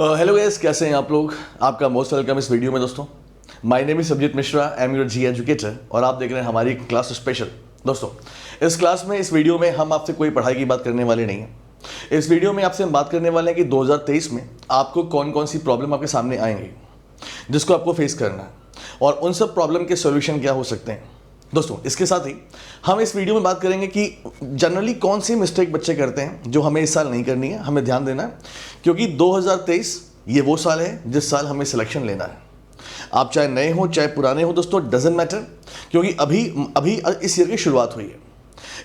Hello guys, कैसे हैं आप लोग। आपका मोस्ट वेलकम इस वीडियो में दोस्तों। My name is Sabjeet Mishra, I am your G educator और आप देख रहे हैं हमारी क्लास स्पेशल। दोस्तों इस क्लास में, इस वीडियो में हम आपसे कोई पढ़ाई की बात करने वाले नहीं हैं। इस वीडियो में आपसे हम बात करने वाले हैं कि 2023 में आपको कौन कौन सी प्रॉब्लम आपके सामने आएंगी जिसको आपको फेस करना है और उन सब प्रॉब्लम के सोल्यूशन क्या हो सकते हैं। दोस्तों इसके साथ ही हम इस वीडियो में बात करेंगे कि जनरली कौन सी मिस्टेक बच्चे करते हैं जो हमें इस साल नहीं करनी है, हमें ध्यान देना है, क्योंकि 2023 ये वो साल है जिस साल हमें सिलेक्शन लेना है। आप चाहे नए हो चाहे पुराने हो दोस्तों, डजेंट मैटर, क्योंकि अभी इस ईयर की शुरुआत हुई है।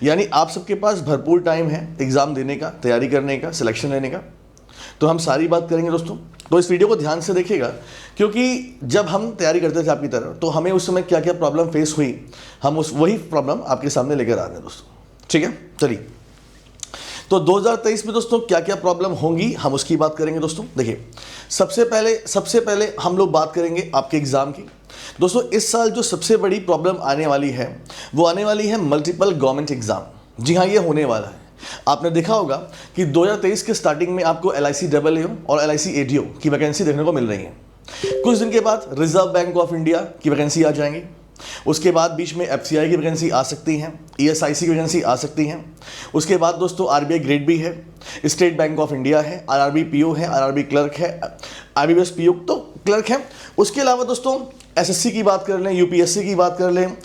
यानी आप सबके पास भरपूर टाइम है एग्ज़ाम देने का, तैयारी करने का, सिलेक्शन लेने का। तो हम सारी बात करेंगे दोस्तों, तो इस वीडियो को ध्यान से देखिएगा, क्योंकि जब हम तैयारी करते थे आपकी तरह तो हमें उस समय क्या क्या प्रॉब्लम फेस हुई, हम वही प्रॉब्लम आपके सामने लेकर आ रहे हैं दोस्तों। ठीक है, चलिए। तो 2023 में दोस्तों क्या क्या प्रॉब्लम होंगी हम उसकी बात करेंगे दोस्तों। देखिए सबसे पहले हम लोग बात करेंगे आपके एग्ज़ाम की। दोस्तों इस साल जो सबसे बड़ी प्रॉब्लम आने वाली है वो आने वाली है मल्टीपल गवर्नमेंट एग्ज़ाम। जी हाँ, ये होने वाला है। आपने देखा होगा कि 2023 के स्टार्टिंग में आपको LIC AAO और LIC ADO की वैकेंसी देखने को मिल रही है। कुछ दिन के बाद रिजर्व बैंक ऑफ इंडिया की वैकेंसी आ जाएंगी। उसके बाद बीच में FCI की वैकेंसी आ सकती हैं, ESIC की वैकेंसी आ सकती हैं। उसके बाद दोस्तों RBI ग्रेड भी है, स्टेट बैंक ऑफ इंडिया है, RRB PO है, RRB क्लर्क है, IBPS PO तो क्लर्क है। उसके अलावा दोस्तों SSC की बात कर लें, UPSC की बात कर लें,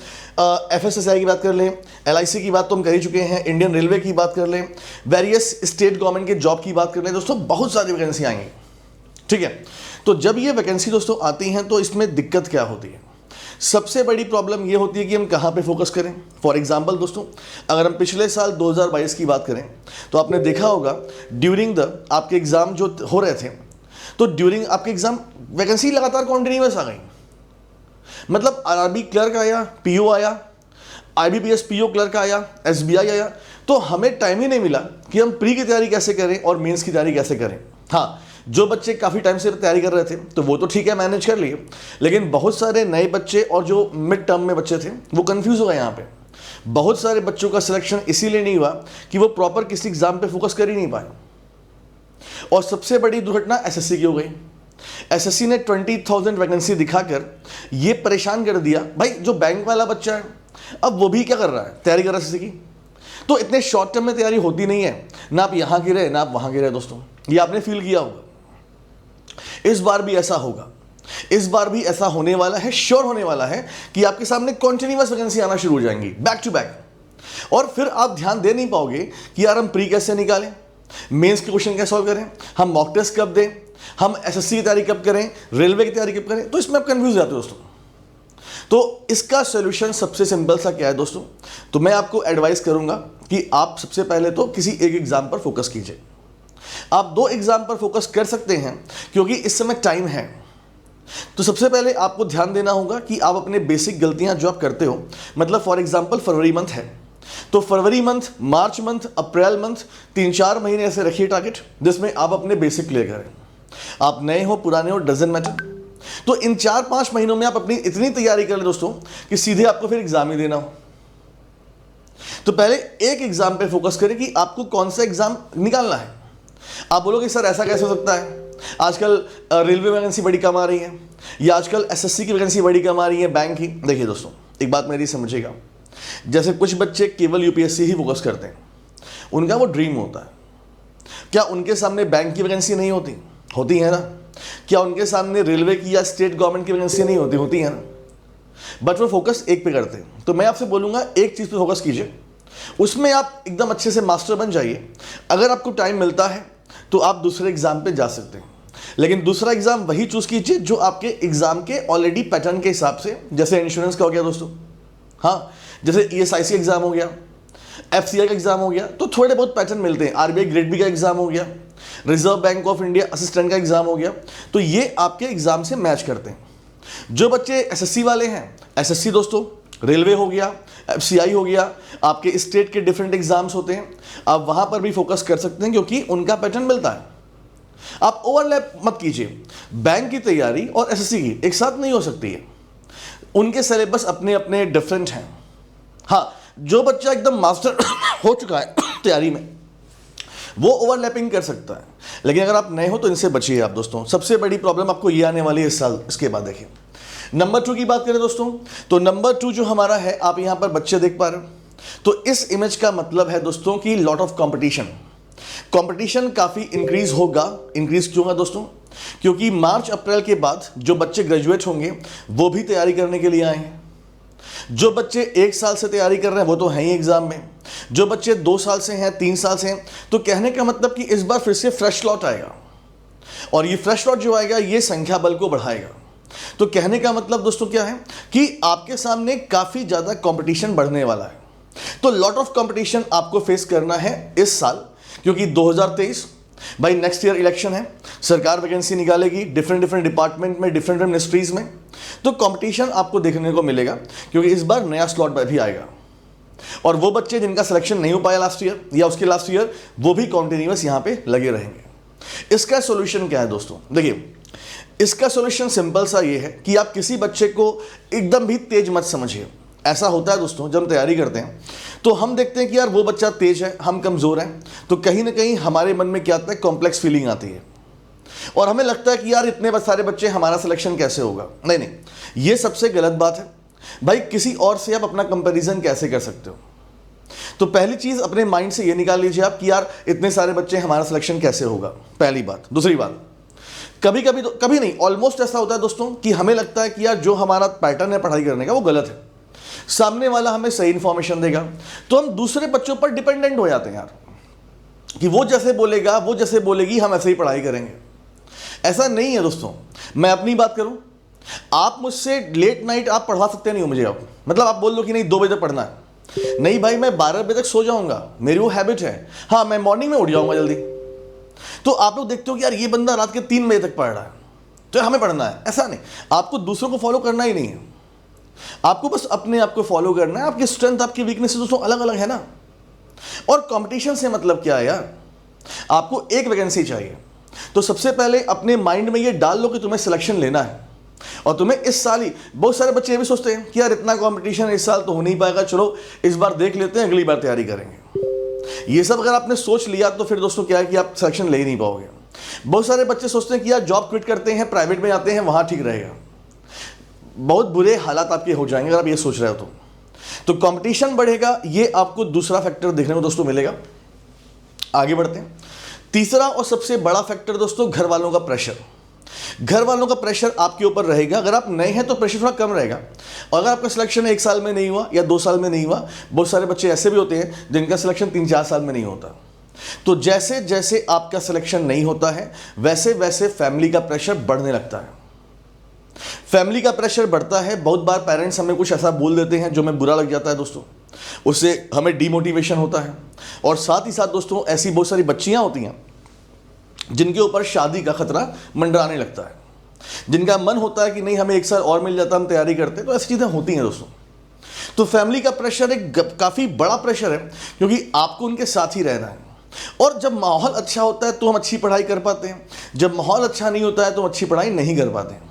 FSSAI की बात कर लें, LIC की बात तो हम कर ही चुके हैं, इंडियन रेलवे की बात कर लें, वेरियस स्टेट गवर्नमेंट के जॉब की बात कर लें दोस्तों, बहुत सारी वैकेंसी आएंगी। ठीक है, तो जब ये वैकेंसी दोस्तों आती हैं तो इसमें दिक्कत क्या होती है। सबसे बड़ी प्रॉब्लम ये होती है कि हम कहाँ पे फोकस करें। फॉर एग्जांपल दोस्तों, अगर हम पिछले साल 2022 की बात करें तो आपने देखा होगा ड्यूरिंग द आपके एग्ज़ाम जो हो रहे थे, तो ड्यूरिंग आपके एग्ज़ाम वैकेंसी लगातार कॉन्टिन्यूस आ गई। मतलब RRB क्लर्क आया, PO आया, IBPS PO क्लर्क आया, SBI आया, तो हमें टाइम ही नहीं मिला कि हम प्री की तैयारी कैसे करें और मेंस की तैयारी कैसे करें। हाँ, जो बच्चे काफ़ी टाइम से तैयारी कर रहे थे तो वो तो ठीक है, मैनेज कर लिए, लेकिन बहुत सारे नए बच्चे और जो मिड टर्म में बच्चे थे वो कंफ्यूज हो गए। यहाँ पे बहुत सारे बच्चों का सिलेक्शन इसीलिए नहीं हुआ कि वो प्रॉपर किसी एग्जाम पे फोकस कर ही नहीं पाए। और सबसे बड़ी दुर्घटना SSC की हो गई। SSC ने 20,000 वैकेंसी दिखाकर ये परेशान कर दिया। भाई जो बैंक वाला बच्चा है अब वो भी क्या कर रहा है, तैयारी कर रहा है SSC की। तो इतने शॉर्ट टर्म में तैयारी होती नहीं है, ना आप यहाँ गिरे ना आप वहाँ गिरे दोस्तों, ये आपने फील किया होगा। इस बार भी ऐसा होगा, इस बार भी ऐसा होने वाला है, श्योर होने वाला है कि आपके सामने कॉन्टिन्यूअस वैकेंसी आना शुरू हो जाएंगी बैक टू बैक। और फिर आप ध्यान दे नहीं पाओगे कि यार हम प्री कैसे निकालें, मेंस के क्वेश्चन कैसे सॉल्व करें, हम मॉक टेस्ट कब दें, हम SSC की तैयारी कब करें, रेलवे की तैयारी कब करें। तो इसमें आप कंफ्यूज जाते हो दोस्तों। तो इसका सोल्यूशन सबसे सिंपल सा क्या है दोस्तों, तो मैं आपको एडवाइस करूंगा कि आप सबसे पहले तो किसी एक एग्जाम पर फोकस कीजिए। आप 2 एग्जाम पर फोकस कर सकते हैं क्योंकि इस समय टाइम है। तो सबसे पहले आपको ध्यान देना होगा कि आप अपने बेसिक गलतियां जो आप करते हो, मतलब फॉर एग्जांपल फरवरी मंथ है तो फरवरी मंथ, मार्च मंथ, अप्रैल मंथ, 3-4 महीने ऐसे रखिए टारगेट जिसमें आप अपने बेसिक क्लियर करें। आप नए हो पुराने हो डजेंट मैटर। तो इन 4-5 महीनों में आप अपनी इतनी तैयारी कर ले दोस्तों कि सीधे आपको फिर एग्जाम ही देना हो। तो पहले एक एग्जाम पे फोकस करें कि आपको कौन सा एग्जाम निकालना है। आप बोलोगे सर ऐसा कैसे हो सकता है, आजकल रेलवे वैकेंसी बड़ी कम आ रही है या आजकल SSC की वैकेंसी बड़ी कम आ रही है बैंक की। देखिए दोस्तों एक बात मेरी समझिएगा, जैसे कुछ बच्चे केवल UPSC ही फोकस करते हैं, उनका वो ड्रीम होता है। क्या उनके सामने बैंक की वैकेंसी नहीं होती, होती है ना। क्या उनके सामने रेलवे की या स्टेट गवर्नमेंट की वैकेंसी नहीं होती, होती है ना। बट वो फोकस एक पे करते हैं। तो मैं आपसे बोलूँगा एक चीज़ पे फोकस कीजिए, उसमें आप एकदम अच्छे से मास्टर बन जाइए। अगर आपको टाइम मिलता है तो आप दूसरे एग्जाम पे जा सकते हैं, लेकिन दूसरा एग्जाम वही चूज कीजिए जो आपके एग्जाम के ऑलरेडी पैटर्न के हिसाब से, जैसे इंश्योरेंस का हो गया दोस्तों, हाँ, जैसे ESIC एग्जाम हो गया, FCI का एग्जाम हो गया, तो थोड़े बहुत पैटर्न मिलते हैं। RBI ग्रेड बी का एग्जाम हो गया, reserve bank of India assistant का एग्जाम हो गया, तो ये आपके एग्जाम से मैच करते हैं। जो बच्चे SSC वाले हैं, SSC दोस्तों, रेलवे हो गया, FCI हो गया, आपके स्टेट के डिफरेंट एग्जाम्स होते हैं, आप वहां पर भी फोकस कर सकते हैं क्योंकि उनका पैटर्न मिलता है। आप ओवरलैप मत कीजिए। बैंक की तैयारी और SSC की एक साथ नहीं हो सकती है, उनके सिलेबस अपने अपने डिफरेंट हैं। हाँ, जो बच्चा एकदम मास्टर हो चुका है तैयारी में, वो ओवरलैपिंग कर सकता है। लेकिन अगर आप नए हो तो इनसे बचिए आप दोस्तों। सबसे बड़ी प्रॉब्लम आपको ये आने वाली है इस साल। इसके बाद देखिए नंबर 2 की बात करें दोस्तों, तो नंबर 2 जो हमारा है, आप यहां पर बच्चे देख पा रहे हो, तो इस इमेज का मतलब है दोस्तों कि लॉट ऑफ कंपटीशन काफी इंक्रीज होगा। इंक्रीज क्यों होगा दोस्तों? क्योंकि मार्च अप्रैल के बाद जो बच्चे ग्रेजुएट होंगे वो भी तैयारी करने के लिए आए हैं। जो बच्चे 1 साल से तैयारी कर रहे हैं वो तो हैं ही एग्जाम में। जो बच्चे 2 साल से हैं, 3 साल से हैं, तो कहने का मतलब कि इस बार फिर से फ्रेश लॉट आएगा, और ये फ्रेश लॉट जो आएगा ये संख्या बल को बढ़ाएगा। तो कहने का मतलब दोस्तों क्या है कि आपके सामने काफी ज्यादा कंपटीशन बढ़ने वाला है। तो लॉट ऑफ कंपटीशन आपको फेस करना है इस साल, क्योंकि 2023 भाई नेक्स्ट ईयर इलेक्शन है, सरकार वैकेंसी निकालेगी डिफरेंट डिपार्टमेंट में, डिफरेंट मिनिस्ट्रीज में। तो कंपटीशन आपको देखने को मिलेगा, क्योंकि इस बार नया स्लॉट भी आएगा, और वो बच्चे जिनका सिलेक्शन नहीं हो पाया लास्ट ईयर या उसके लास्ट ईयर, वो भी कॉन्टिन्यूअस यहां पे लगे रहेंगे। इसका सोल्यूशन क्या है दोस्तों? देखिए, इसका सोल्यूशन सिंपल सा ये है कि आप किसी बच्चे को एकदम भी तेज मत समझिए। ऐसा होता है दोस्तों, जब हम तैयारी करते हैं तो हम देखते हैं कि यार वो बच्चा तेज है, हम कमज़ोर हैं, तो कहीं ना कहीं हमारे मन में क्या आता है, कॉम्प्लेक्स फीलिंग आती है, और हमें लगता है कि यार इतने सारे बच्चे, हमारा सिलेक्शन कैसे होगा। नहीं, ये सबसे गलत बात है भाई। किसी और से आप अपना कंपैरिजन कैसे कर सकते हो? तो पहली चीज़ अपने माइंड से ये निकाल लीजिए आप कि यार इतने सारे बच्चे, हमारा सिलेक्शन कैसे होगा, पहली बात। दूसरी बात, कभी नहीं, ऑलमोस्ट ऐसा होता है दोस्तों कि हमें लगता है कि यार जो हमारा पैटर्न है पढ़ाई करने का वो गलत है, सामने वाला हमें सही इंफॉर्मेशन देगा, तो हम दूसरे बच्चों पर डिपेंडेंट हो जाते हैं यार, कि वो जैसे बोलेगा, वो जैसे बोलेगी, हम ऐसे ही पढ़ाई करेंगे। ऐसा नहीं है दोस्तों। मैं अपनी बात करूं, आप मुझसे लेट नाइट आप पढ़वा सकते नहीं हो मुझे। आप मतलब आप बोल दो कि नहीं 2 बजे तक पढ़ना है, नहीं भाई मैं 12 बजे तक सो जाऊंगा, मेरी वो हैबिट है। हाँ, मैं मॉर्निंग में उठ जाऊंगा जल्दी। तो आप लोग देखते हो कि यार ये बंदा रात के 3 बजे तक पढ़ रहा है, तो हमें पढ़ना है। ऐसा नहीं, आपको दूसरों को फॉलो करना ही नहीं है, आपको बस अपने आप को फॉलो करना है। आपकी स्ट्रेंथ, आपकी वीकनेस दोस्तों अलग अलग है ना। और कंपटीशन से मतलब क्या है यार, आपको एक वैकेंसी चाहिए, तो सबसे पहले अपने माइंड में ये डाल लो कि तुम्हें सिलेक्शन लेना है, और तुम्हें इस साल ही। बहुत सारे बच्चे ये भी सोचते हैं कि यार इतना कंपटीशन इस साल तो हो नहीं पाएगा, चलो इस बार देख लेते हैं, अगली बार तैयारी करेंगे। ये सब अगर आपने सोच लिया तो फिर दोस्तों क्या है कि आप सिलेक्शन ले ही नहीं पाओगे। बहुत सारे बच्चे सोचते हैं कि यार जॉब क्विट करते हैं, प्राइवेट में आते हैं, वहां ठीक रहेगा। बहुत बुरे हालात आपके हो जाएंगे अगर आप ये सोच रहे हो तो कंपटीशन बढ़ेगा, ये आपको दूसरा फैक्टर देखने को दोस्तों मिलेगा। आगे बढ़ते हैं। तीसरा और सबसे बड़ा फैक्टर दोस्तों, घर वालों का प्रेशर। घर वालों का प्रेशर आपके ऊपर रहेगा। अगर आप नए हैं तो प्रेशर थोड़ा कम रहेगा, और अगर आपका सिलेक्शन 1 साल में नहीं हुआ या 2 साल में नहीं हुआ, बहुत सारे बच्चे ऐसे भी होते हैं जिनका सिलेक्शन 3-4 साल में नहीं होता। तो जैसे जैसे आपका सिलेक्शन नहीं होता है, वैसे वैसे फैमिली का प्रेशर बढ़ने लगता है। फैमिली का प्रेशर बढ़ता है। बहुत बार पेरेंट्स हमें कुछ ऐसा बोल देते हैं जो हमें बुरा लग जाता है दोस्तों, उससे हमें डीमोटिवेशन होता है। और साथ ही साथ दोस्तों ऐसी बहुत सारी बच्चियां होती हैं जिनके ऊपर शादी का खतरा मंडराने लगता है, जिनका मन होता है कि नहीं हमें 1 साल और मिल जाता, हम तैयारी करते। तो ऐसी चीज़ें होती हैं दोस्तों। तो फैमिली का प्रेशर एक काफ़ी बड़ा प्रेशर है, क्योंकि आपको उनके साथ ही रहना है। और जब माहौल अच्छा होता है तो हम अच्छी पढ़ाई कर पाते हैं, जब माहौल अच्छा नहीं होता है तो हम अच्छी पढ़ाई नहीं कर पाते हैं।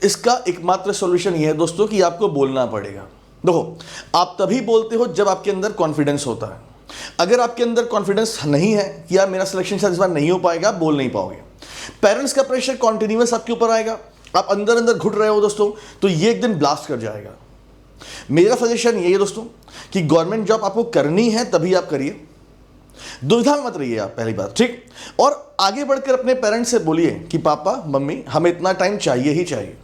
इसका एकमात्र सॉल्यूशन यह है दोस्तों कि आपको बोलना पड़ेगा। देखो, आप तभी बोलते हो जब आपके अंदर कॉन्फिडेंस होता है। अगर आपके अंदर कॉन्फिडेंस नहीं है कि यार मेरा सिलेक्शन शायद इस बार नहीं हो पाएगा, आप बोल नहीं पाओगे। पेरेंट्स का प्रेशर कॉन्टिन्यूअस आपके ऊपर आएगा, आप अंदर अंदर घुट रहे हो दोस्तों, तो ये एक दिन ब्लास्ट कर जाएगा। मेरा सजेशन यही है दोस्तों कि गवर्नमेंट जॉब आपको करनी है तभी आप करिए, दुविधा में मत रहिए आप, पहली बात, ठीक। और आगे बढ़कर अपने पेरेंट्स से बोलिए कि पापा मम्मी हमें इतना टाइम चाहिए ही चाहिए,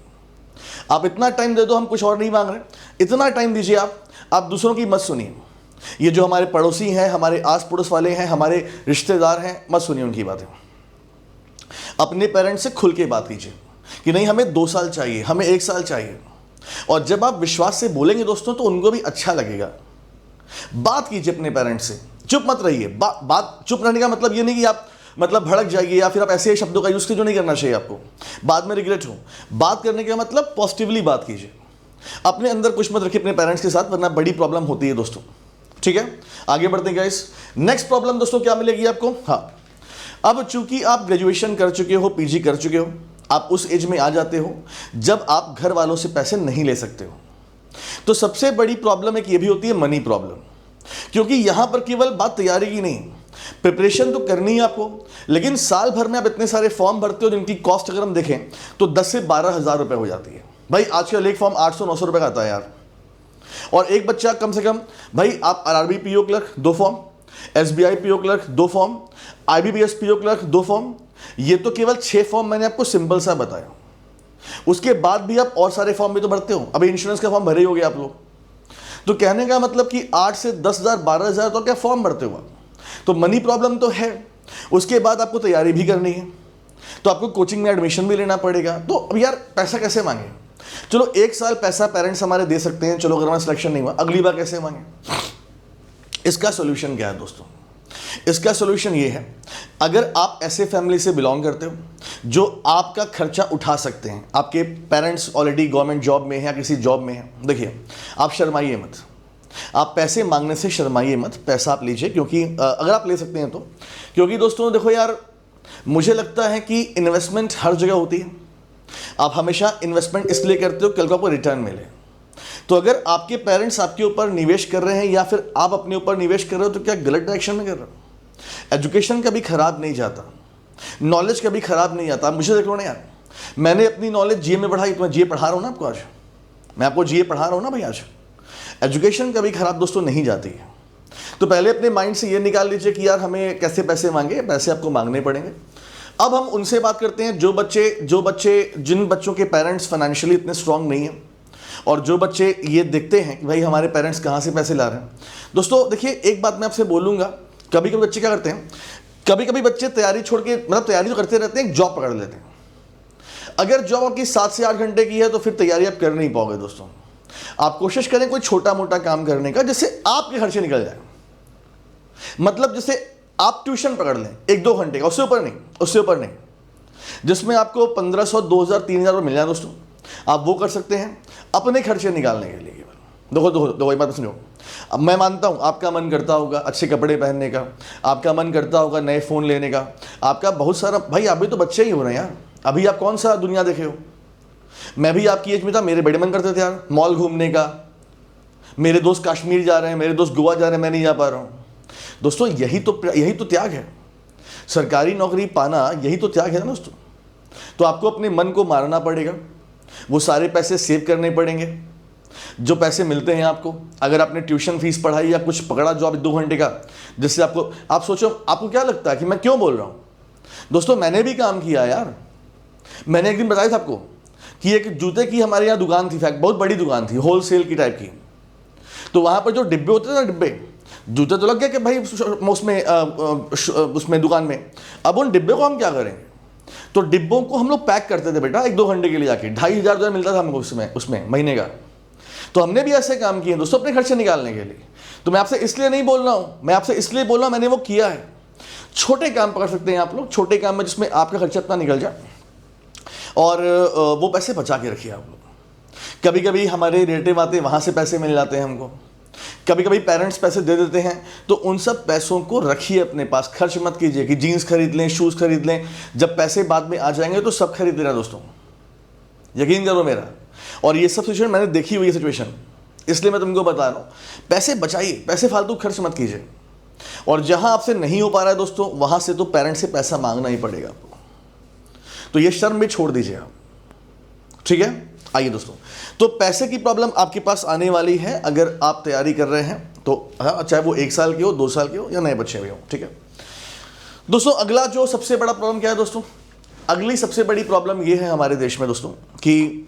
आप इतना टाइम दे दो, हम कुछ और नहीं मांग रहे, इतना टाइम दीजिए आप दूसरों की मत सुनिए। ये जो हमारे पड़ोसी हैं, हमारे आस पड़ोस वाले हैं, हमारे रिश्तेदार हैं, मत सुनिए उनकी बातें। अपने पेरेंट्स से खुल के बात कीजिए कि नहीं हमें 2 साल चाहिए, हमें 1 साल चाहिए। और जब आप विश्वास से बोलेंगे दोस्तों तो उनको भी अच्छा लगेगा। बात कीजिए अपने पेरेंट्स से, चुप मत रहिए। बात चुप रहने का मतलब ये नहीं कि आप मतलब भड़क जाइए या फिर आप ऐसे शब्दों का यूज कीजिए जो नहीं करना चाहिए आपको, बाद में रिग्रेट हो। बात करने का मतलब पॉजिटिवली बात कीजिए, अपने अंदर कुछ मत रखिए अपने पेरेंट्स के साथ, वरना बड़ी प्रॉब्लम होती है दोस्तों, ठीक है। आगे बढ़ते हैं गाइस। नेक्स्ट प्रॉब्लम दोस्तों क्या मिलेगी आपको? हाँ, अब चूंकि आप ग्रेजुएशन कर चुके हो, पीजी कर चुके हो, आप उस एज में आ जाते हो जब आप घर वालों से पैसे नहीं ले सकते हो। तो सबसे बड़ी प्रॉब्लम एक ये भी होती है मनी प्रॉब्लम। क्योंकि यहां पर केवल बात तैयारी की नहीं, प्रिपरेशन तो करनी है आपको, लेकिन साल भर में आप इतने सारे फॉर्म भरते हो जिनकी कॉस्ट अगर हम देखें तो 10 से 12 हज़ार रुपए हो जाती है। भाई आजकल एक फॉर्म 800-900 रुपए का आता है यार। और एक बच्चा कम से कम, भाई आप RRB PO clerk 2 form, SBI PO clerk 2 form, IBPS PO clerk 2 form, ये तो केवल 6 फॉर्म मैंने आपको सिंपल सा बताया। उसके बाद भी आप और सारे फॉर्म भी तो भरते हो। अभी इंश्योरेंस का फॉर्म भरे ही हो गए आप लोग। तो कहने का मतलब कि 8 से 10,000 12,000 तो क्या फॉर्म भरते हो आप। तो मनी प्रॉब्लम तो है। उसके बाद आपको तैयारी भी करनी है, तो आपको कोचिंग में एडमिशन भी लेना पड़ेगा। तो अब यार पैसा कैसे मांगे? चलो 1 साल पैसा पेरेंट्स हमारे दे सकते हैं, चलो अगर हमारा सिलेक्शन नहीं हुआ अगली बार कैसे मांगे? इसका सोल्यूशन क्या है दोस्तों? इसका सोल्यूशन ये है, अगर आप ऐसे फैमिली से बिलोंग करते हो जो आपका खर्चा उठा सकते हैं, आपके पेरेंट्स ऑलरेडी गवर्नमेंट जॉब में है या किसी जॉब में है, देखिए आप शर्माइए मत, आप पैसे मांगने से शर्माइए मत, पैसा आप लीजिए। क्योंकि अगर आप ले सकते हैं तो, क्योंकि दोस्तों देखो यार, मुझे लगता है कि इन्वेस्टमेंट हर जगह होती है। आप हमेशा इन्वेस्टमेंट इसलिए करते हो कल को आपको रिटर्न मिले। तो अगर आपके पेरेंट्स आपके ऊपर निवेश कर रहे हैं या फिर आप अपने ऊपर निवेश कर रहे हो तो क्या गलत डायरेक्शन में कर रहे हो? एजुकेशन कभी खराब नहीं जाता, नॉलेज कभी खराब नहीं आता। मुझे देख लो ना यार, मैंने अपनी नॉलेज जीए में बढ़ाई, तो मैं जीए पढ़ा रहा हूँ ना आपको आज, मैं आपको जीए पढ़ा रहा हूँ ना भाई आज। एजुकेशन कभी खराब दोस्तों नहीं जाती है। तो पहले अपने माइंड से ये निकाल लीजिए कि यार हमें कैसे पैसे मांगे, पैसे आपको मांगने पड़ेंगे। अब हम उनसे बात करते हैं जिन बच्चों के पेरेंट्स फाइनेंशियली इतने स्ट्रांग नहीं हैं, और जो बच्चे ये देखते हैं कि भाई हमारे पेरेंट्स कहाँ से पैसे ला रहे हैं। दोस्तों देखिए, एक बात मैं आपसे बोलूँगा, कभी कभी बच्चे क्या करते हैं, कभी कभी बच्चे तैयारी छोड़ के, मतलब तैयारी तो करते रहते हैं, एक जॉब पकड़ लेते हैं। अगर जॉब आपकी 7 से 8 घंटे की है तो फिर तैयारी आप कर नहीं पाओगे दोस्तों। आप कोशिश करें कोई छोटा मोटा काम करने का जिससे आपके खर्चे निकल जाए। मतलब जैसे आप ट्यूशन पकड़ लें 1-2 घंटे का, उससे ऊपर नहीं, जिसमें आपको 1500, 2000, 3000 मिल जाए दोस्तों, आप वो कर सकते हैं अपने खर्चे निकालने के लिए। देखो एक बात सुनो, अब मैं मानता हूँ आपका मन करता होगा अच्छे कपड़े पहनने का, आपका मन करता होगा नए फ़ोन लेने का, आपका बहुत सारा, भाई अभी तो बच्चे ही हो रहे हैं यार, अभी आप कौन सा दुनिया देखे हो। मैं भी आपकी एज में था, मेरे बड़े मन करते थे यार मॉल घूमने का, मेरे दोस्त कश्मीर जा रहे हैं, मेरे दोस्त गोवा जा रहे हैं, मैं नहीं जा पा रहा हूँ। दोस्तों यही तो त्याग है, सरकारी नौकरी पाना यही तो त्याग है ना दोस्तों। तो आपको अपने मन को मारना पड़ेगा, वो सारे पैसे सेव करने पड़ेंगे जो पैसे मिलते हैं आपको। अगर आपने ट्यूशन फीस पढ़ाई या कुछ पकड़ा जॉब 2 घंटे का, जिससे आप सोचो, आपको क्या लगता है कि मैं क्यों बोल रहा हूँ? दोस्तों मैंने भी काम किया यार। मैंने एक दिन बताया था आपको कि एक जूते की हमारे यहाँ दुकान थी, बहुत बड़ी दुकान थी, होलसेल की टाइप की। तो वहाँ पर जो डिब्बे होते थे ना, डिब्बे, जूते तो लग गए कि भाई उसमें दुकान में, अब उन डिब्बे को हम क्या करेंगे? तो डिब्बों को हम लोग पैक करते थे बेटा 1-2 घंटे के लिए जाके, 2,500 मिलता था हमको उसमें महीने का। तो हमने भी ऐसे काम किए दोस्तों अपने खर्चे निकालने के लिए। तो मैं आपसे इसलिए नहीं बोल रहा हूँ, मैं आपसे इसलिए बोल रहा हूँ, मैंने वो किया है। छोटे काम पकड़ सकते हैं आप लोग, छोटे काम में जिसमें आपका खर्चा इतना निकल जाए, और वो पैसे बचा के रखिए आप लोग। कभी कभी हमारे रिलेटिव आते हैं, वहाँ से पैसे मिल जाते हैं हमको, कभी कभी पेरेंट्स पैसे दे देते हैं, तो उन सब पैसों को रखिए अपने पास। खर्च मत कीजिए कि जीन्स खरीद लें, शूज़ खरीद लें, जब पैसे बाद में आ जाएंगे तो सब खरीद लेना दोस्तों, यकीन करो मेरा। और ये सब सिचुएशन मैंने देखी हुई है सिचुएशन, इसलिए मैं तुमको बता रहा हूँ, पैसे बचाइए, पैसे फालतू खर्च मत कीजिए। और जहाँ आपसे नहीं हो पा रहा है दोस्तों, वहाँ से तो पेरेंट्स से पैसा मांगना ही पड़ेगा आपको, तो ये शर्म भी छोड़ दीजिए आप, ठीक है। आइए दोस्तों, तो पैसे की प्रॉब्लम आपके पास आने वाली है अगर आप तैयारी कर रहे हैं तो, हाँ, चाहे वो 1 साल के हो, 2 साल के हो या नए बच्चे भी हो, ठीक है दोस्तों। अगला जो सबसे बड़ा प्रॉब्लम क्या है दोस्तों, अगली सबसे बड़ी प्रॉब्लम ये है हमारे देश में दोस्तों कि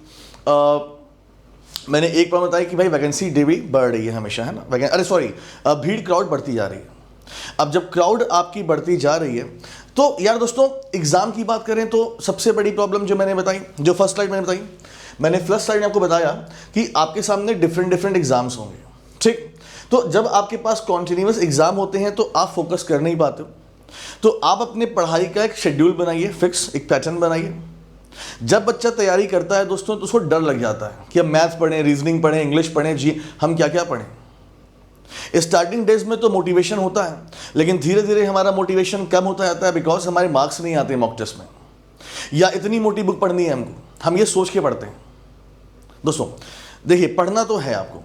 मैंने एक प्रॉब्लम बताई कि भाई वैकेंसी डे भी बढ़ रही है हमेशा, है ना, भीड़, क्राउड बढ़ती जा रही है। अब जब क्राउड आपकी बढ़ती जा रही है तो यार दोस्तों, एग्ज़ाम की बात करें तो सबसे बड़ी प्रॉब्लम जो मैंने बताई, जो फर्स्ट स्लाइड मैंने बताई, मैंने फर्स्ट स्लाइड में आपको बताया कि आपके सामने डिफरेंट एग्जाम्स होंगे, ठीक। तो जब आपके पास कॉन्टिन्यूस एग्जाम होते हैं तो आप फोकस कर नहीं पाते हो, तो आप अपने पढ़ाई का एक शेड्यूल बनाइए, फिक्स एक पैटर्न बनाइए। जब बच्चा तैयारी करता है दोस्तों तो उसको डर लग जाता है कि हम मैथ्स पढ़ें, रीजनिंग पढ़ें, इंग्लिश पढ़ें, जी हम क्या क्या पढ़ें। स्टार्टिंग डेज में तो मोटिवेशन होता है, लेकिन धीरे धीरे हमारा मोटिवेशन कम होता जाता है, बिकॉज हमारे मार्क्स नहीं आते मॉक टेस्ट में, या इतनी मोटी बुक पढ़नी है हमको, हम ये सोच के पढ़ते हैं। दोस्तों देखिए, पढ़ना तो है आपको,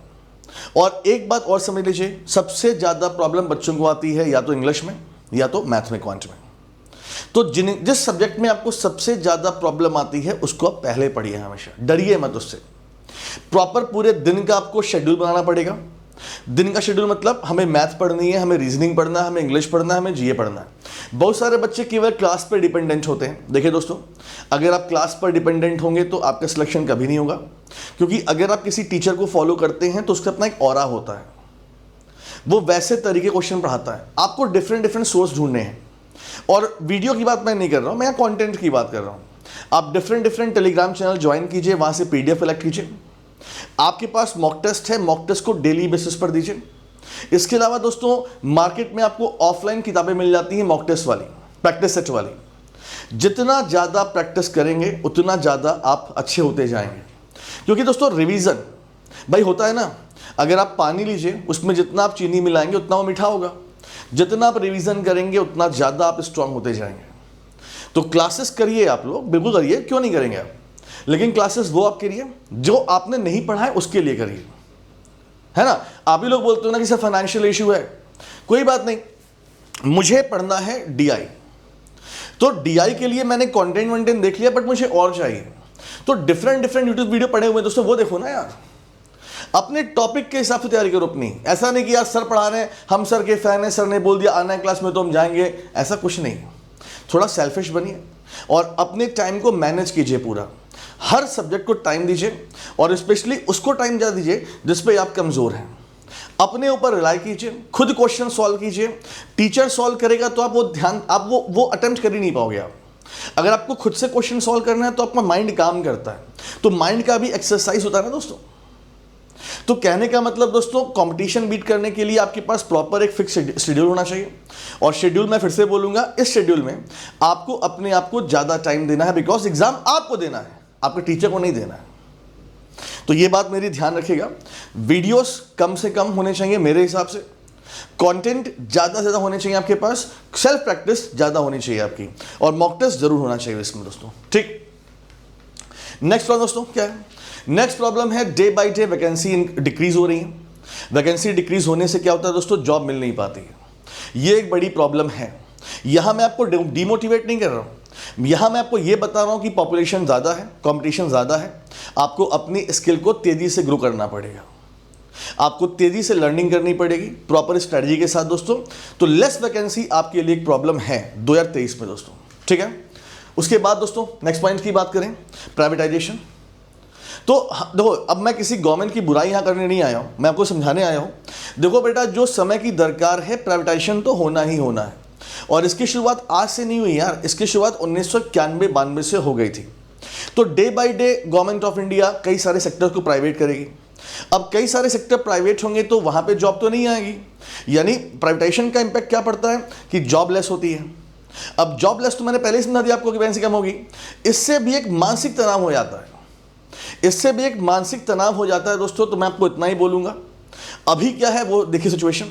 और एक बात और समझ लीजिए, सबसे ज़्यादा प्रॉब्लम बच्चों को आती है या तो इंग्लिश में या तो मैथ में, क्वांट में। तो जिस सब्जेक्ट में आपको सबसे ज़्यादा प्रॉब्लम आती है उसको आप पहले पढ़िए, हमेशा डरिए मत उससे। प्रॉपर पूरे दिन का आपको शेड्यूल बनाना पड़ेगा। दिन का शेड्यूल मतलब हमें मैथ पढ़नी है, हमें रीजनिंग पढ़ना है, हमें इंग्लिश पढ़ना है, हमें जीए पढ़ना है। बहुत सारे बच्चे केवल क्लास पर डिपेंडेंट होते हैं। देखिए दोस्तों, अगर आप क्लास पर डिपेंडेंट होंगे तो आपका सिलेक्शन कभी नहीं होगा, क्योंकि अगर आप किसी टीचर को फॉलो करते हैं तो उसका अपना एक ऑरा होता है, वो वैसे तरीके क्वेश्चन पढ़ाता है। आपको डिफरेंट सोर्स ढूंढने हैं, और वीडियो की बात मैं नहीं कर रहा हूँ, मैं यहाँ कॉन्टेंट की बात कर रहा हूँ। आप डिफरेंट टेलीग्राम चैनल ज्वाइन कीजिए, वहाँ से PDF कलेक्ट कीजिए। आपके पास मॉक टेस्ट है, मॉक टेस्ट को डेली बेसिस पर दीजिए। इसके अलावा दोस्तों, मार्केट में आपको ऑफलाइन किताबें मिल जाती हैं मॉक टेस्ट वाली, प्रैक्टिस सेट वाली। जितना ज़्यादा प्रैक्टिस करेंगे उतना ज़्यादा आप अच्छे होते जाएंगे। क्योंकि दोस्तों रिवीजन भाई होता है ना, अगर आप पानी लीजिए, उसमें जितना आप चीनी मिलाएंगे उतना वो मीठा होगा। जितना आप रिवीजन करेंगे उतना ज़्यादा आप स्ट्रांग होते जाएंगे। तो क्लासेस करिए, आप लोग बिल्कुल करिए, क्यों नहीं करेंगे आप, लेकिन क्लासेस वो आपके लिए जो आपने नहीं पढ़ा है उसके लिए करिए, है ना। आप ही लोग बोलते हो ना कि सर फाइनेंशियल इशू है, कोई बात नहीं, मुझे पढ़ना है DI, तो DI के लिए मैंने कंटेंट वंटेंट देख लिया, बट मुझे और चाहिए, तो डिफरेंट यूट्यूब वीडियो पढ़े हुए दोस्तों, वो देखो ना यार। अपने टॉपिक के हिसाब से तैयारी करो अपनी। ऐसा नहीं कि यार सर पढ़ा रहे हैं, हम सर के फैन हैं, सर ने बोल दिया आना है क्लास में तो हम जाएंगे, ऐसा कुछ नहीं। थोड़ा सेल्फिश बनिए और अपने टाइम को मैनेज कीजिए पूरा। हर सब्जेक्ट को टाइम दीजिए, और स्पेशली उसको टाइम ज़्यादा दीजिए जिस पे आप कमज़ोर हैं। अपने ऊपर रिलाई कीजिए, खुद क्वेश्चन सॉल्व कीजिए। टीचर सॉल्व करेगा तो आप वो अटेम्प्ट कर ही नहीं पाओगे आप। अगर आपको खुद से क्वेश्चन सॉल्व करना है तो आपका माइंड काम करता है, तो माइंड का भी एक्सरसाइज होता है ना दोस्तों। तो कहने का मतलब दोस्तों, कंपटीशन बीट करने के लिए आपके पास प्रॉपर एक फिक्स शेड्यूल होना चाहिए। और शेड्यूल मैं फिर से बोलूंगा, इस शेड्यूल में आपको अपने आप को ज़्यादा टाइम देना है, बिकॉज एग्जाम आपको देना है, आपके टीचर को नहीं देना है। तो ये बात मेरी ध्यान रखिएगा। वीडियोस कम से कम होने चाहिए मेरे हिसाब से, कंटेंट ज़्यादा से ज़्यादा होने चाहिए आपके पास, सेल्फ प्रैक्टिस ज़्यादा होनी चाहिए आपकी, और मॉक टेस्ट जरूर होना चाहिए इसमें दोस्तों, ठीक। नेक्स्ट प्रॉब्लम दोस्तों क्या है? नेक्स्ट प्रॉब्लम है day by day vacancy decrease हो रही है। वैकेंसी डिक्रीज होने से क्या होता है दोस्तों, जॉब मिल नहीं पाती है। ये एक बड़ी प्रॉब्लम है। यहां मैं आपको डिमोटिवेट नहीं कर रहा हूं, यहां मैं आपको ये बता रहा हूं कि पॉपुलेशन ज़्यादा है, कंपटीशन ज़्यादा है, आपको अपनी स्किल को तेज़ी से ग्रो करना पड़ेगा, आपको तेज़ी से लर्निंग करनी पड़ेगी प्रॉपर स्ट्रेटजी के साथ दोस्तों। तो लेस वैकेंसी आपके लिए एक प्रॉब्लम है 2023 में दोस्तों, ठीक है। उसके बाद दोस्तों नेक्स्ट पॉइंट की बात करें, प्राइवेटाइजेशन। तो देखो, अब मैं किसी गवर्नमेंट की बुराई यहाँ करने नहीं आया हूँ, मैं आपको समझाने आया हूँ। देखो बेटा, जो समय की दरकार है, प्राइवेटाइजेशन तो होना ही होना है। और इसकी शुरुआत आज से नहीं हुई यार, इसकी शुरुआत 1991-92 से हो गई थी। तो day by day government of India कई सारे सेक्टर को प्राइवेट करेगी। अब कई सारे सेक्टर प्राइवेट होंगे तो वहाँ पे जॉब तो नहीं आएगी, यानी प्राइवेटाइजेशन का इम्पैक्ट क्या पड़ता है कि जॉब लेस होती है। अब जॉब लेस तो मैंने पहले ही समझा दिया आपको कि वैकेंसी कम होगी। इससे भी एक मानसिक तनाव हो जाता है, इससे भी एक मानसिक तनाव हो जाता है दोस्तों। तो मैं आपको इतना ही बोलूँगा। अभी क्या है वो देखिए सिचुएशन।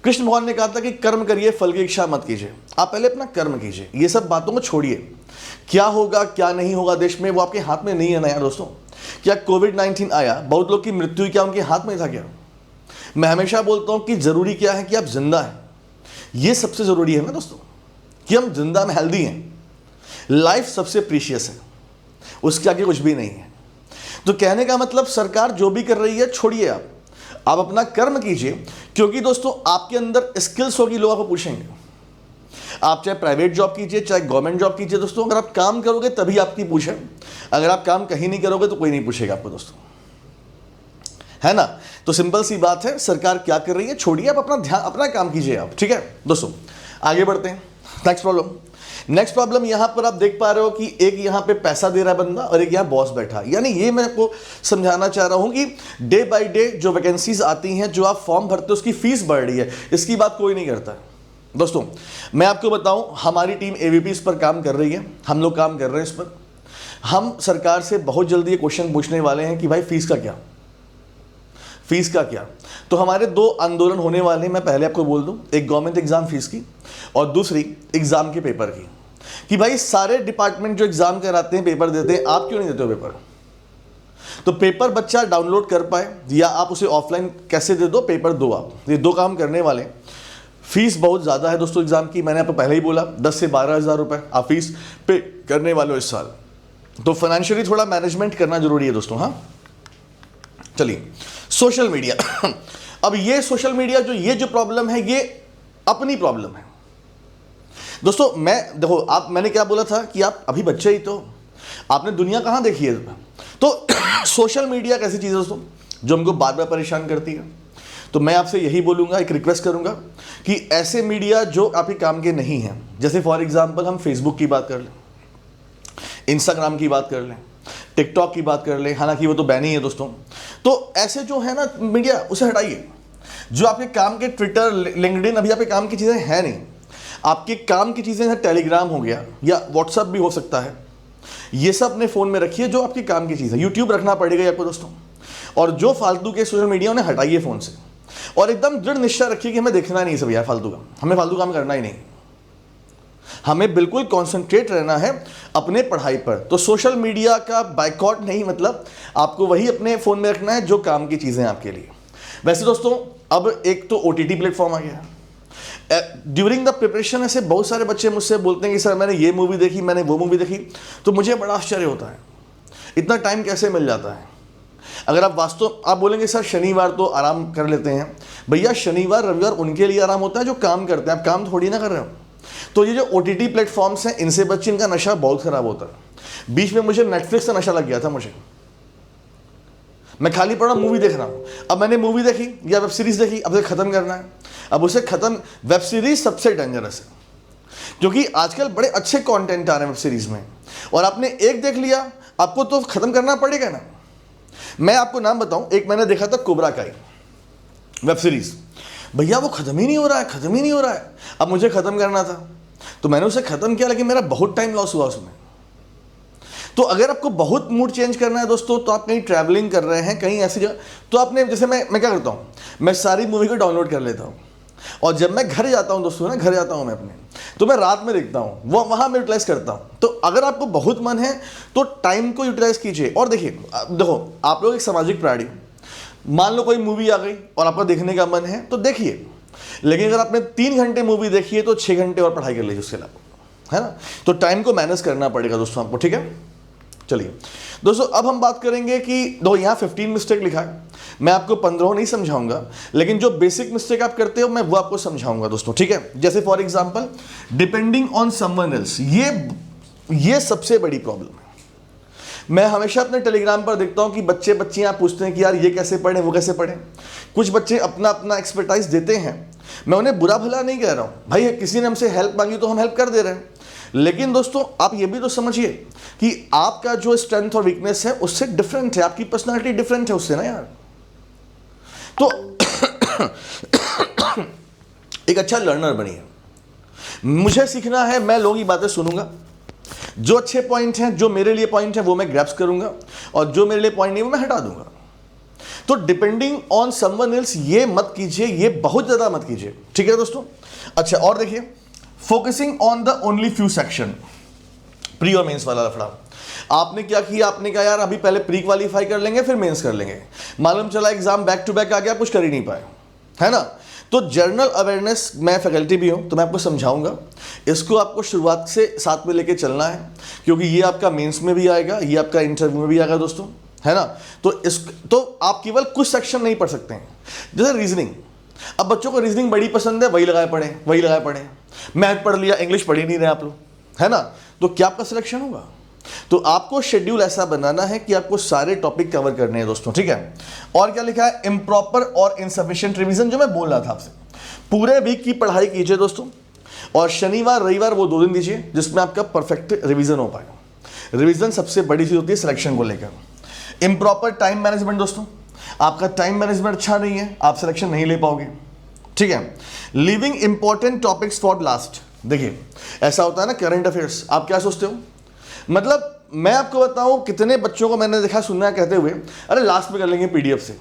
कृष्ण भगवान ने कहा था कि कर्म करिए, फल की इच्छा मत कीजिए। आप पहले अपना कर्म कीजिए, ये सब बातों को छोड़िए। क्या होगा क्या नहीं होगा देश में वो आपके हाथ में नहीं है ना यार दोस्तों। क्या कोविड-19 आया, बहुत लोग की मृत्यु हुई, क्या उनके हाथ में था क्या? मैं हमेशा बोलता हूँ कि ज़रूरी क्या है कि आप जिंदा हैं, ये सबसे ज़रूरी है ना दोस्तों, कि हम जिंदा में हेल्दी हैं। लाइफ सबसे प्रीशियस है, उसके आगे कुछ भी नहीं है। तो कहने का मतलब सरकार जो भी कर रही है छोड़िए, आप अपना कर्म कीजिए। क्योंकि दोस्तों आपके अंदर स्किल्स होगी, लोग आपको पूछेंगे। आप चाहे प्राइवेट जॉब कीजिए चाहे गवर्नमेंट जॉब कीजिए दोस्तों, अगर आप काम करोगे तभी आपकी पूछे, अगर आप काम कहीं नहीं करोगे तो कोई नहीं पूछेगा आपको दोस्तों, है ना। तो सिंपल सी बात है, सरकार क्या कर रही है छोड़िए, आप अपना ध्यान, अपना काम कीजिए आप, ठीक है दोस्तों। आगे बढ़ते हैं। नेक्स्ट प्रॉब्लम यहां पर आप देख पा रहे हो कि एक यहां पे पैसा दे रहा है बंदा और एक यहां बॉस बैठा है। यानी ये मैं आपको समझाना चाह रहा हूं कि डे बाय डे जो वैकेंसीज आती हैं, जो आप फॉर्म भरते हो उसकी फीस बढ़ रही है, इसकी बात कोई नहीं करता है दोस्तों। मैं आपको बताऊं, हमारी टीम AVP इस पर काम कर रही है, हम लोग काम कर रहे हैं इस पर। हम सरकार से बहुत जल्दी ये क्वेश्चन पूछने वाले हैं कि भाई फीस का क्या, फीस का क्या। तो हमारे 2 आंदोलन होने वाले हैं, मैं पहले आपको बोल दूं, एक गवर्नमेंट एग्जाम फीस की और दूसरी एग्जाम के पेपर की। कि भाई सारे डिपार्टमेंट जो एग्जाम कराते हैं, पेपर देते हैं, आप क्यों नहीं देते हो पेपर? तो पेपर बच्चा डाउनलोड कर पाए या आप उसे ऑफलाइन कैसे दे दो, पेपर दो आप, ये दो काम करने वाले। फीस बहुत ज़्यादा है दोस्तों एग्ज़ाम की, मैंने आपको पहले ही बोला 10 से 12 हज़ार रुपये आप फीस पे करने वाले हो इस साल, तो फाइनेंशियली थोड़ा मैनेजमेंट करना जरूरी है दोस्तों। हाँ चलिए, सोशल मीडिया। अब ये सोशल मीडिया जो प्रॉब्लम है, ये अपनी प्रॉब्लम है दोस्तों। देखो मैंने क्या बोला था कि आप अभी बच्चे ही तो, आपने दुनिया कहाँ देखी है। तो सोशल मीडिया कैसी चीज़ है दोस्तों जो हमको बार बार परेशान करती है। तो मैं आपसे यही बोलूँगा, एक रिक्वेस्ट करूँगा कि ऐसे मीडिया जो आपके काम के नहीं हैं, जैसे फॉर एग्जांपल हम फेसबुक की बात कर लें, इंस्टाग्राम की बात कर लें, टिकटॉक की बात कर लें, हालांकि वो तो बैन ही है दोस्तों। तो ऐसे जो है ना मीडिया, उसे हटाइए। जो आपके काम के ट्विटर, लिंक्डइन अभी आपके काम की चीज़ें हैं नहीं। आपके काम की चीज़ें हैं, टेलीग्राम हो गया या व्हाट्सअप भी हो सकता है, ये सब अपने फ़ोन में रखिए जो आपकी काम की चीज़ है। यूट्यूब रखना पड़ेगा आपको दोस्तों। और जो फालतू के सोशल मीडिया उन्हें हटाइए फ़ोन से, और एकदम दृढ़ निश्चय रखिए कि हमें देखना नहीं सब यार फालतू का, हमें फालतू काम करना ही नहीं, हमें बिल्कुल कॉन्सेंट्रेट रहना है अपने पढ़ाई पर। तो सोशल मीडिया का बायकॉट नहीं, मतलब आपको वही अपने फ़ोन में रखना है जो काम की चीज़ें आपके लिए। वैसे दोस्तों अब एक तो OTT प्लेटफॉर्म आ गया है। ड्यूरिंग द प्रिपरेशन ऐसे बहुत सारे बच्चे मुझसे बोलते हैं कि सर मैंने ये मूवी देखी, मैंने वो मूवी देखी, तो मुझे बड़ा आश्चर्य होता है इतना टाइम कैसे मिल जाता है। अगर आप बोलेंगे सर शनिवार तो आराम कर लेते हैं, भैया शनिवार रविवार उनके लिए आराम होता है जो काम करते हैं, आप काम थोड़ी ना कर रहे हो। तो ये जो OTT प्लेटफॉर्म्स हैं, इनसे बच्चे, इनका नशा बहुत ख़राब होता है। बीच में मुझे नेटफ्लिक्स का नशा लग गया था, मैं खाली पड़ा मूवी देख रहा हूँ। अब मैंने मूवी देखी या वेब सीरीज़ देखी, अब उसे ख़त्म करना है। अब उसे ख़त्म, वेब सीरीज़ सबसे डेंजरस है क्योंकि आजकल बड़े अच्छे कंटेंट आ रहे हैं वेब सीरीज़ में, और आपने एक देख लिया, आपको तो ख़त्म करना पड़ेगा ना। मैं आपको नाम बताऊँ, एक मैंने देखा था कोबरा काई वेब सीरीज़, भैया वो ख़त्म ही नहीं हो रहा है। अब मुझे ख़त्म करना था तो मैंने उसे ख़त्म किया, लेकिन मेरा बहुत टाइम लॉस हुआ उसमें। तो अगर आपको बहुत मूड चेंज करना है दोस्तों, तो आप कहीं ट्रैवलिंग कर रहे हैं, कहीं ऐसी जगह, तो आपने जैसे मैं क्या करता हूँ, मैं सारी मूवी को डाउनलोड कर लेता हूँ, और जब मैं घर जाता हूँ दोस्तों, घर जाता हूँ मैं अपने, तो मैं रात में देखता हूँ, वो वहाँ मैं यूटिलाइज़ करता हूँ। तो अगर आपको बहुत मन है तो टाइम को यूटिलाइज़ कीजिए। और देखो आप लोग एक सामाजिक प्राणी, मान लो कोई मूवी आ गई और आपका देखने का मन है तो देखिए, लेकिन अगर आपने 3 घंटे मूवी देखी है तो 6 घंटे और पढ़ाई कर लीजिए उसके अलावा, है ना। तो टाइम को मैनेज करना पड़ेगा दोस्तों आपको, ठीक है। चलिए दोस्तों, अब हम बात करेंगे कि यहाँ 15 मिस्टेक लिखा है, मैं आपको 15 नहीं समझाऊंगा, लेकिन जो बेसिक मिस्टेक आप करते हो मैं वो आपको समझाऊंगा दोस्तों, ठीक है। जैसे for example depending on someone else, ये सबसे बड़ी प्रॉब्लम है। मैं हमेशा अपने टेलीग्राम पर देखता हूँ कि बच्चियाँ पूछते हैं कि यार ये कैसे पढ़ें, वो कैसे पढ़ें। कुछ बच्चे अपना एक्सपर्टाइज देते हैं, मैं उन्हें बुरा भला नहीं कह रहा हूँ, भाई किसी ने हमसे हेल्प मांगी तो हम हेल्प कर दे रहे हैं। लेकिन दोस्तों आप ये भी तो समझिए कि आपका जो स्ट्रेंथ और वीकनेस है उससे डिफरेंट है, आपकी पर्सनालिटी डिफरेंट है उससे ना यार। तो एक अच्छा लर्नर बनिए। मुझे सीखना है, मैं लोगों की बातें सुनूंगा, जो अच्छे पॉइंट हैं, जो मेरे लिए पॉइंट है वो मैं ग्रैब्स करूंगा, और जो मेरे लिए पॉइंट नहीं वो मैं हटा दूंगा। तो डिपेंडिंग ऑन समवन एल्स ये मत कीजिए, ये बहुत ज़्यादा मत कीजिए, ठीक है दोस्तों। अच्छा, और देखिए, focusing on the only few section, pre और मेंस वाला लफड़ा। आपने क्या किया, आपने कहा यार अभी पहले प्री क्वालिफाई कर लेंगे फिर मेंस कर लेंगे, मालूम चला एग्जाम बैक टू बैक आ गया, कुछ कर ही नहीं पाए, है ना। तो जनरल अवेयरनेस, मैं फैकल्टी भी हूँ तो मैं आपको समझाऊंगा, इसको आपको शुरुआत से साथ में लेके चलना है, क्योंकि ये आपका मेंस में भी आएगा, ये आपका इंटरव्यू में भी आएगा दोस्तों, है ना। तो आप केवल कुछ सेक्शन नहीं पढ़ सकते हैं, जैसे रीजनिंग। अब बच्चों को रीजनिंग बड़ी पसंद है, वही लगाए पढ़े, मैथ पढ़ लिया, इंग्लिश पढ़ ही नहीं रहे आप लोग, है ना। तो क्या आपका सिलेक्शन होगा। तो आपको शेड्यूल ऐसा बनाना है कि आपको सारे टॉपिक कवर करने हैं दोस्तों, ठीक है। और क्या लिखा है, इम्प्रॉपर और इनसफिशिएंट रिवीजन, जो मैं बोल रहा था आपसे, पूरे वीक की पढ़ाई कीजिए दोस्तों, और शनिवार रविवार वो 2 दिन दीजिए जिसमें आपका परफेक्ट रिवीजन हो पाए। रिवीजन सबसे बड़ी चीज होती है सिलेक्शन को लेकर। इम्प्रॉपर टाइम मैनेजमेंट दोस्तों, आपका टाइम मैनेजमेंट अच्छा नहीं है, आप सिलेक्शन नहीं ले पाओगे, ठीक है। Living important topics for last, देखिए ऐसा होता है ना करंट अफेयर्स, आप क्या सोचते हो, मतलब मैं आपको बताऊं कितने बच्चों को मैंने देखा सुनना कहते हुए, अरे लास्ट में कर लेंगे पीडीएफ से।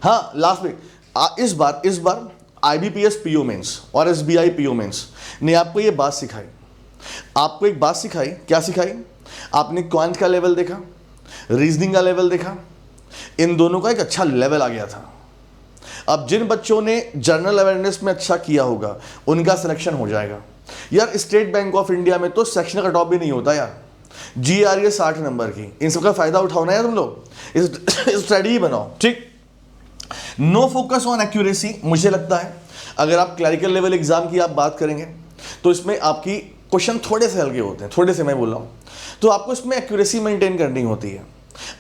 हाँ लास्ट में, इस बार IBPS PO मेंस और SBI PO मेंस ने आपको ये बात सिखाई, आपको एक बात सिखाई, क्या सिखाई, आपने क्वांट का लेवल देखा, रीजनिंग का लेवल देखा, इन दोनों का एक अच्छा लेवल आ गया था। अब जिन बच्चों ने जनरल अवेयरनेस में अच्छा किया होगा उनका सिलेक्शन हो जाएगा। यार स्टेट बैंक ऑफ इंडिया में तो सेक्शन कट ऑफ भी नहीं होता यार, GRE 60 नंबर की, इन सबका फायदा उठाना है तुम लोग, स्टडी बनाओ, ठीक। नो फोकस ऑन एक्यूरेसी, मुझे लगता है अगर आप क्लरिकल लेवल एग्जाम की आप बात करेंगे तो इसमें आपकी क्वेश्चन थोड़े से हल्के होते हैं, थोड़े से मैं बोल रहा हूँ, तो आपको इसमें एक्यूरेसी मेंटेन करनी होती है।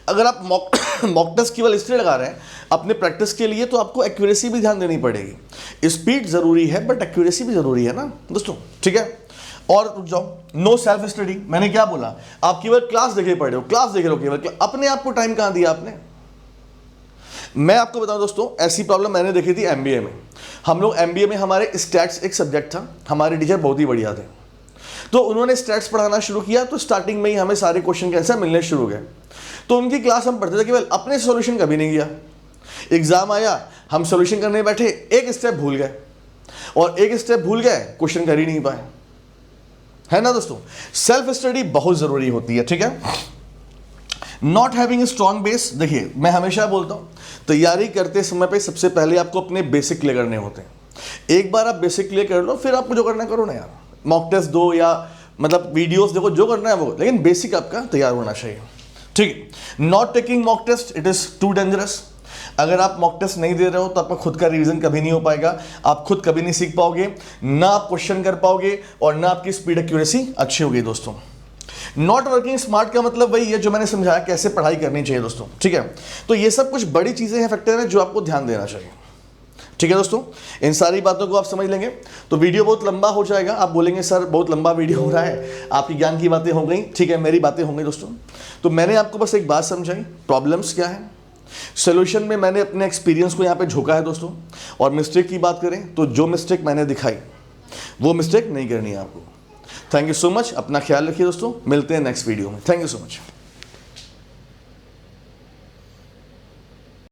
अगर आप मॉक टेस्ट केवल इसलिए लगा रहे हैं अपने प्रैक्टिस के लिए, तो आपको एक्यूरेसी भी ध्यान देनी पड़ेगी। स्पीड जरूरी है बट एक्यूरेसी भी जरूरी है ना दोस्तों, ठीक है। और रुक जाओ, नो सेल्फ स्टडी, मैंने क्या बोला, आप केवल क्लास देखे पढ़े हो, क्लास देख रहे हो केवल, अपने आप को टाइम कहां दिया आपने। मैं आपको बताऊं दोस्तों, ऐसी प्रॉब्लम मैंने देखी थी MBA में। हम लोग MBA में, हमारे स्टैट्स एक सब्जेक्ट था, हमारे टीचर बहुत ही बढ़िया थे, तो उन्होंने स्टैट्स पढ़ाना शुरू किया, तो स्टार्टिंग में ही हमें सारे क्वेश्चन के आंसर मिलने शुरू हो गए। तो उनकी क्लास हम पढ़ते थे, केवल अपने सॉल्यूशन कभी नहीं किया। एग्जाम आया, हम सॉल्यूशन करने बैठे, एक स्टेप भूल गए, और एक स्टेप भूल गए क्वेश्चन कर ही नहीं पाए, है ना दोस्तों। सेल्फ स्टडी बहुत जरूरी होती है, ठीक है। नॉट हैविंग स्ट्रॉन्ग बेस, देखिए मैं हमेशा बोलता हूं तैयारी करते समय पे सबसे पहले आपको अपने बेसिक क्लियर करने होते हैं। एक बार आप बेसिक क्लियर कर लो, फिर आपको जो करना करो ना यार, मॉक टेस्ट दो या मतलब वीडियोस देखो, जो करना है वो, लेकिन बेसिक आपका तैयार होना चाहिए, ठीक है। Not taking mock test, it is too dangerous. अगर आप मॉक टेस्ट नहीं दे रहे हो तो आपका खुद का रिवीजन कभी नहीं हो पाएगा, आप खुद कभी नहीं सीख पाओगे, ना आप क्वेश्चन कर पाओगे और ना आपकी स्पीड एक्यूरेसी अच्छी होगी दोस्तों। नॉट वर्किंग स्मार्ट का मतलब वही है जो मैंने समझाया, कैसे पढ़ाई करनी चाहिए दोस्तों, ठीक है। तो ये सब कुछ बड़ी चीजें हैं, फैक्टर हैं जो आपको ध्यान देना चाहिए, ठीक है दोस्तों। इन सारी बातों को आप समझ लेंगे तो वीडियो बहुत लंबा हो जाएगा। आप बोलेंगे सर बहुत लंबा वीडियो हो रहा है, आपकी ज्ञान की बातें हो गई, ठीक है, मेरी बातें हो गई दोस्तों। तो मैंने आपको बस एक बात समझाई, प्रॉब्लम्स क्या है, सोल्यूशन में मैंने अपने एक्सपीरियंस को यहाँ पे झोंका है दोस्तों। और मिस्टेक की बात करें तो जो मिस्टेक मैंने दिखाई वो मिस्टेक नहीं करनी है आपको। थैंक यू सो मच, अपना ख्याल रखिए दोस्तों, मिलते हैं नेक्स्ट वीडियो में। Thank you so much.